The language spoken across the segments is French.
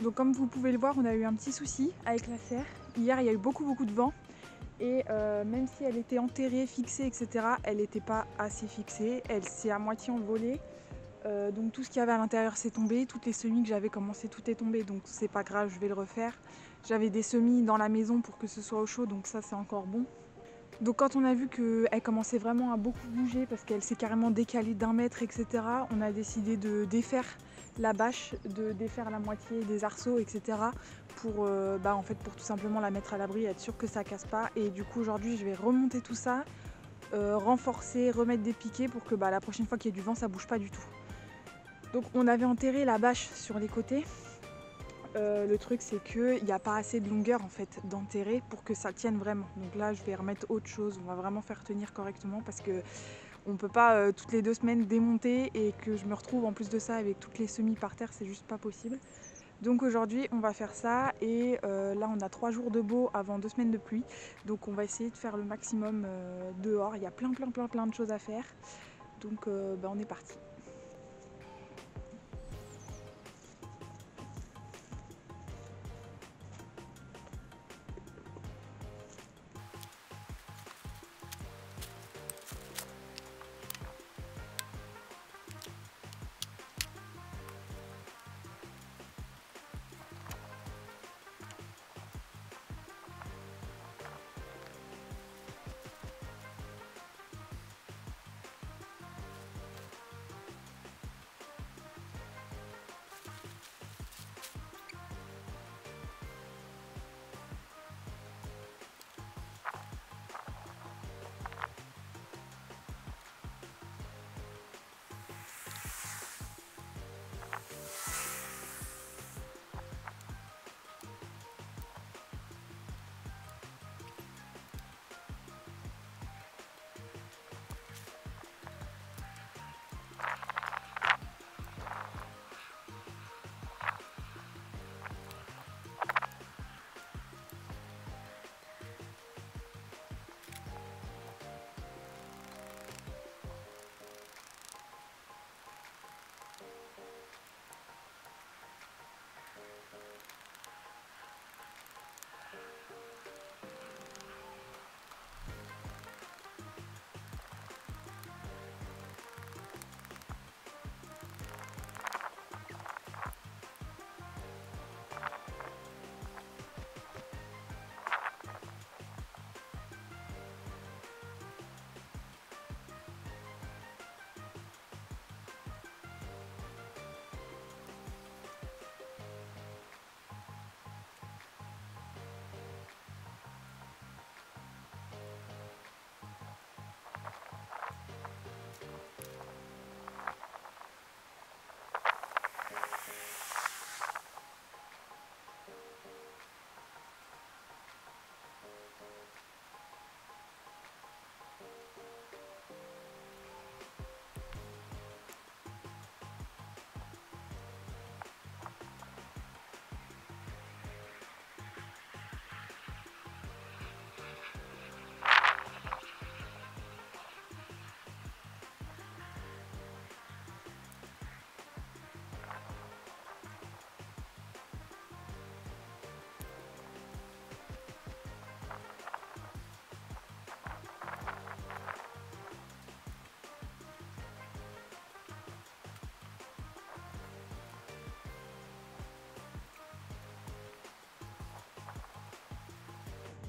Donc comme vous pouvez le voir, on a eu un petit souci avec la serre. Hier il y a eu beaucoup de vent et même si elle était enterrée, fixée, etc., elle n'était pas assez fixée, elle s'est à moitié envolée. Donc tout ce qu'il y avait à l'intérieur s'est tombé, toutes les semis que j'avais commencé, tout est tombé, donc c'est pas grave, je vais le refaire. J'avais des semis dans la maison pour que ce soit au chaud, donc ça c'est encore bon. Donc quand on a vu qu'elle commençait vraiment à beaucoup bouger parce qu'elle s'est carrément décalée d'1 mètre, etc., on a décidé de défaire la bâche, de défaire la moitié des arceaux, etc., pour, en fait, pour tout simplement la mettre à l'abri, être sûr que ça casse pas. Et du coup aujourd'hui je vais remonter tout ça, renforcer, remettre des piquets pour que la prochaine fois qu'il y ait du vent ça bouge pas du tout. Donc on avait enterré la bâche sur les côtés. Le truc c'est qu'il n'y a pas assez de longueur en fait d'enterrer pour que ça tienne vraiment. Donc là je vais remettre autre chose, on va vraiment faire tenir correctement parce que on peut pas toutes les 2 semaines démonter et que je me retrouve en plus de ça avec toutes les semis par terre, c'est juste pas possible. Donc aujourd'hui on va faire ça et là on a 3 jours de beau avant 2 semaines de pluie. Donc on va essayer de faire le maximum dehors, il y a plein de choses à faire. Donc on est parti.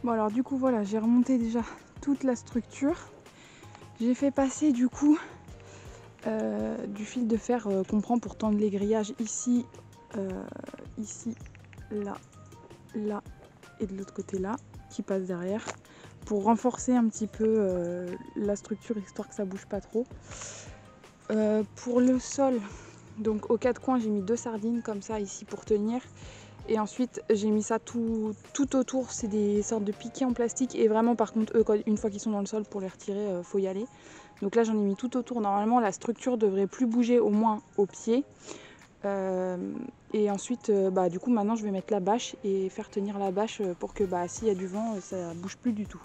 Bon alors du coup voilà, j'ai remonté déjà toute la structure. J'ai fait passer du coup du fil de fer qu'on prend pour tendre les grillages ici, ici, là, là et de l'autre côté là, qui passe derrière, pour renforcer un petit peu la structure histoire que ça bouge pas trop. Pour le sol, donc aux 4 coins j'ai mis 2 sardines comme ça ici pour tenir. Et ensuite j'ai mis ça tout autour, c'est des sortes de piquets en plastique et vraiment par contre eux une fois qu'ils sont dans le sol pour les retirer faut y aller. Donc là j'en ai mis tout autour, normalement la structure devrait plus bouger au moins au pied. Et ensuite du coup maintenant je vais mettre la bâche et faire tenir la bâche pour que s'il y a du vent ça bouge plus du tout.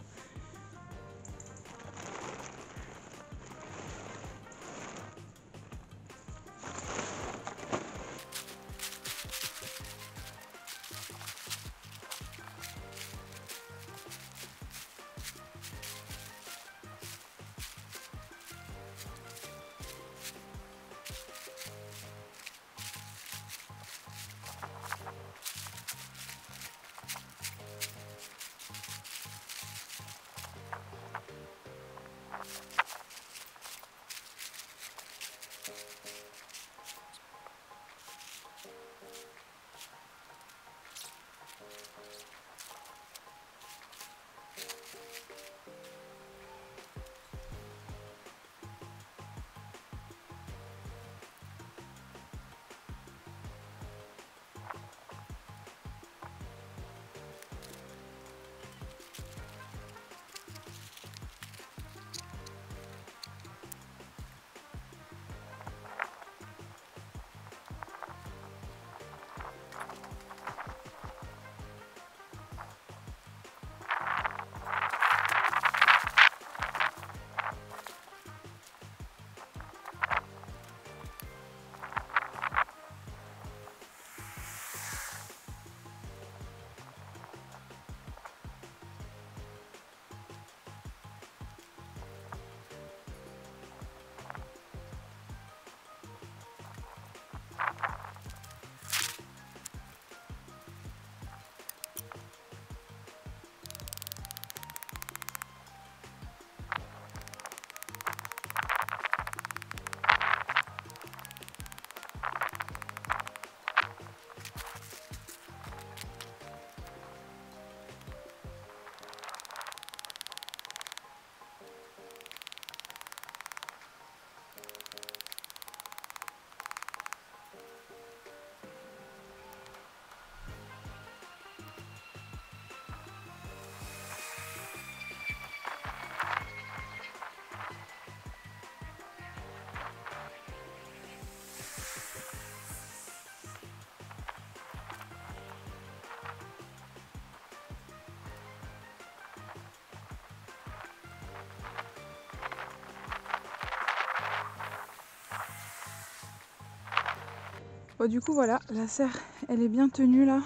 Bon, du coup voilà, la serre elle est bien tenue là.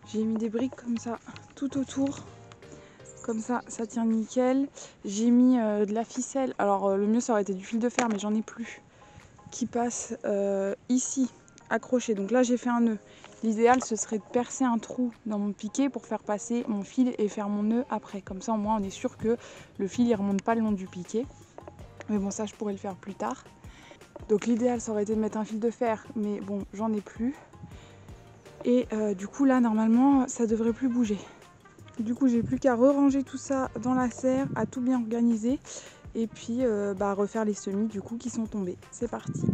J'ai mis des briques comme ça tout autour. Comme ça tient nickel. J'ai mis de la ficelle. Alors le mieux ça aurait été du fil de fer mais j'en ai plus. Qui passe ici, accroché. Donc là j'ai fait un nœud. L'idéal ce serait de percer un trou dans mon piquet pour faire passer mon fil et faire mon nœud après. Comme ça au moins on est sûr que le fil il remonte pas le long du piquet. Mais bon ça je pourrais le faire plus tard. Donc l'idéal ça aurait été de mettre un fil de fer mais bon j'en ai plus. Et du coup là normalement ça devrait plus bouger. Du coup j'ai plus qu'à ranger tout ça dans la serre, à tout bien organiser et puis refaire les semis du coup qui sont tombés. C'est parti.